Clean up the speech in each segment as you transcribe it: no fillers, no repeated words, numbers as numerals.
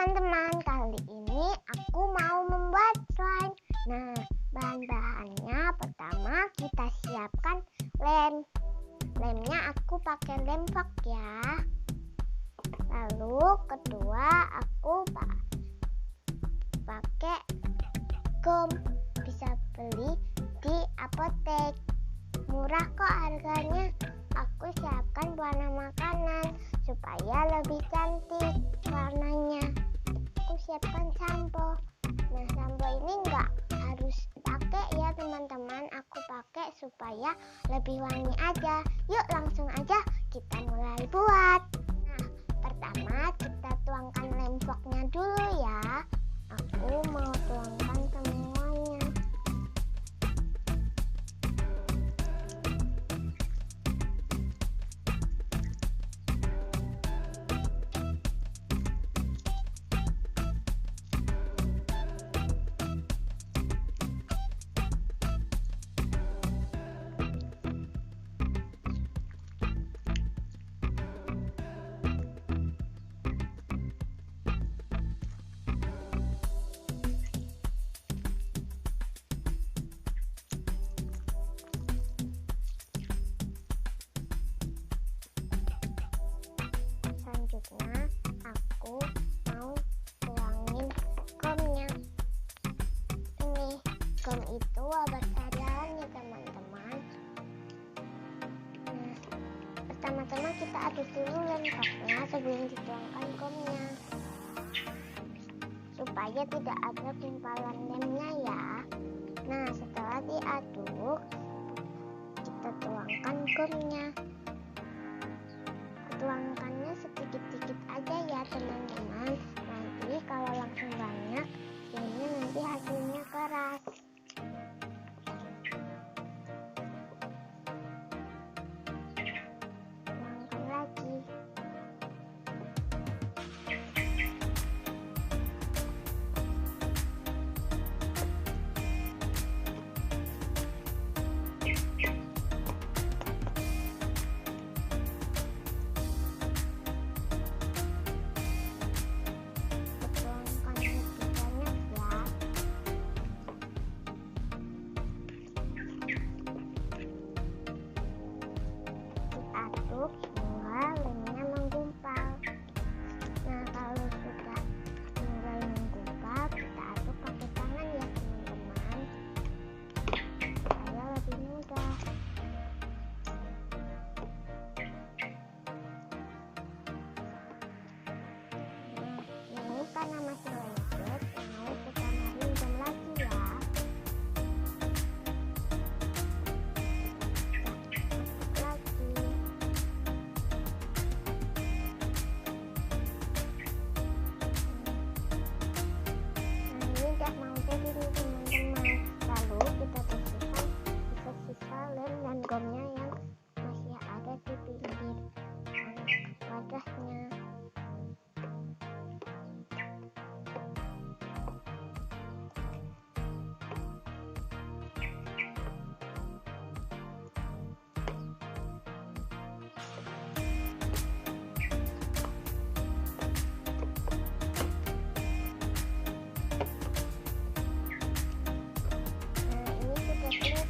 teman-teman, kali ini aku mau membuat slime. Nah, bahan-bahannya pertama kita siapkan lem. Lemnya aku pakai lem fok ya. Lalu kedua aku pakai gum. Bisa beli di apotek. Murah kok harganya. Aku siapkan warna makanan supaya lebih cantik warnanya. Aku siapkan sampo. Nah, sampo ini enggak harus pakai ya teman-teman. Aku pakai supaya lebih wangi aja. Yuk langsung aja kita mulai buat. Nah, pertama kita tuangkan lem foknya dulu ya. Aku mau tuangkan semuanya. Selanjutnya aku mau tuangin gumnya. Ini gum itu obat sariawan ya teman-teman. Nah, pertama-tama kita aduk dulu lem foknya sebelum dituangkan gumnya, supaya tidak ada gumpalan lemnya ya. Nah, setelah diaduk kita tuangkan gumnya. Tuangkannya sedikit-sedikit aja ya teman-teman. Nanti kalau langsung banyak, ini nanti hasilnya keras. Tuangkan lagi. Hingga lemnya menggumpal. Nah, kalau sudah mulai menggumpal, kita aduk pakai tangan ya teman-teman, supaya lebih mudah. Nah, ini karena masih lengket, mau kita tambahin gum lagi ya. Mau jadi nih teman-teman. Lalu kita bersihkan sisa-sisa lem dan gomnya yang masih ada di pinggir wadahnya.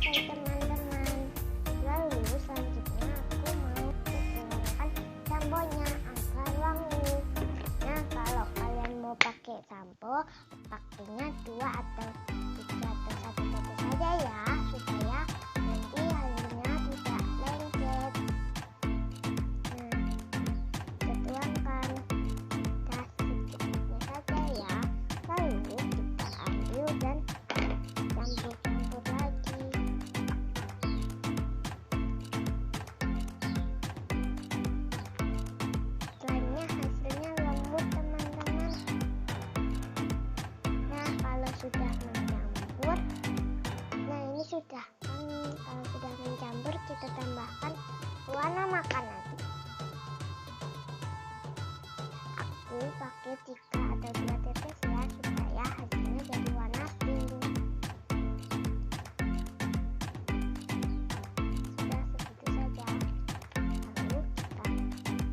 Teman-teman, lalu selanjutnya aku mau tuangkan samponya agar wangi. Nah, kalau kalian mau pakai sampo, pakainya 2 atau 3 atau 1 tetes saja ya, supaya nanti hasilnya tidak lengket. Nah, kita tuangkan sedikit saja ya, lalu kita ambil dan campur-campur lagi. Slime-nya hasilnya lembut teman-teman. Nah, kalau sudah mencampur, nah ini sudah kan, kalau sudah mencampur kita tambahkan warna makanan. Aku pakai 3 atau 2 tetes ya, supaya hasilnya jadi warna pink. Sudah segitu saja. Lalu kita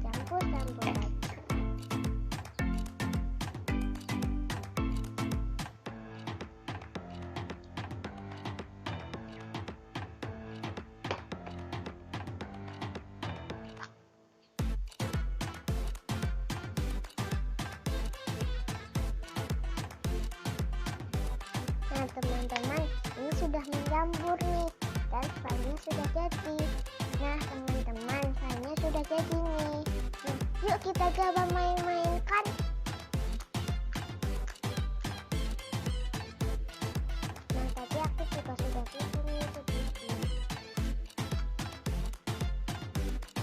campur lagi. Nah teman-teman, ini sudah menjamur nih dan slime-nya sudah jadi. Nah teman-teman, slime-nya sudah jadi nih. Nah, yuk kita coba main-mainkan. Nah tadi aku juga sudah bikin nih begini.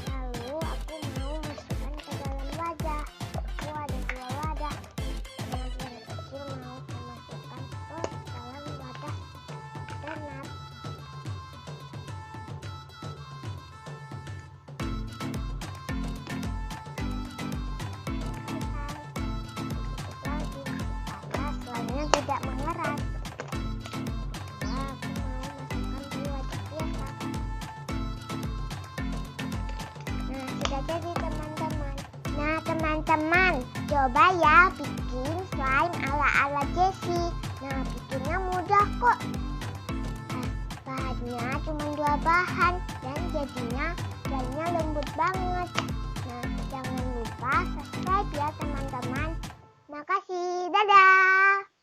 Lalu aku mau masukkan ke dalam wadah. Aku ada 2 wadah. Nah yang kecil mau saya masukkan ke dalam wadah donat. Lagi karena slime-nya tidak mengeras. Nah, aku mau masukkan di wadah biasa. Nah, sudah jadi teman-teman. Nah, teman-teman, coba ya bikin slime ala-ala Jessie. Nah, bikinnya mudah kok. Nah, bahannya cuma 2 bahan dan jadinya slime-nya lembut banget. Nah, jangan lupa subscribe ya teman-teman. Makasih, dadah.